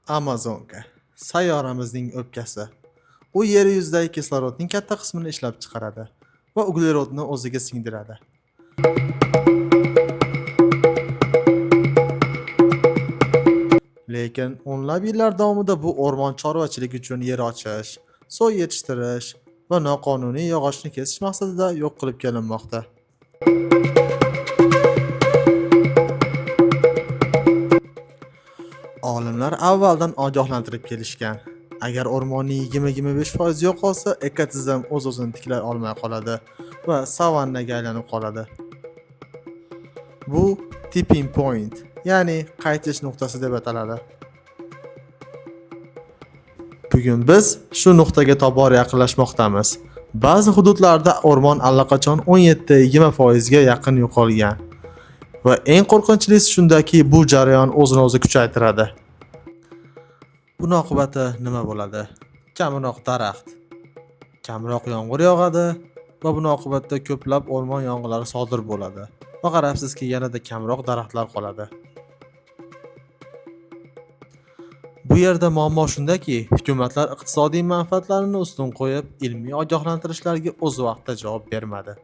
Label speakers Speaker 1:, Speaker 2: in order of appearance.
Speaker 1: Amazonka sayyoramizning o'pkasi. U yer yuzidagi kislorodning katta qismini ishlab chiqaradi va uglerodni o'ziga singdiradi. Lekin o'nlab yillar davomida bu o'rmon chorvachilik uchun yer ochish, so'y yetishtirish va noqonuniy yog'ochni kesish maqsadida yo'q qilib kelinmoqda. Olimlar avvaldan ogohlantirib kelishgan. Agar o'rmonning 20-25% yo'qolsa, ekotizim o'z-o'zini tiklay olmay qoladi va savannaga aylanib qoladi. Bu tipping point, ya'ni qaytish nuqtasi deb ataladi. Bugun biz shu nuqtaga tobora yaqinlashmoqdamiz. Ba'zi hududlarda o'rmon allaqachon 17-20% ga yaqin yo'qolgan. Va eng qo'rqinchlisi shundaki, bu jarayon o'zini o'zi kuchaytiradi. Buning oqibati nima bo'ladi? Kamroq daraxt, kamroq yomg'ir yog'adi va buning oqibatida ko'plab o'rmon yong'inlari sodir bo'ladi. Va qarabsizki, yanada kamroq daraxtlar qoladi. Bu yerda muammo shundaki, hukumatlar iqtisodiy manfaatlarini ustun qo'yib, ilmiy ogohlantirishlarga o'z vaqtida javob bermadi.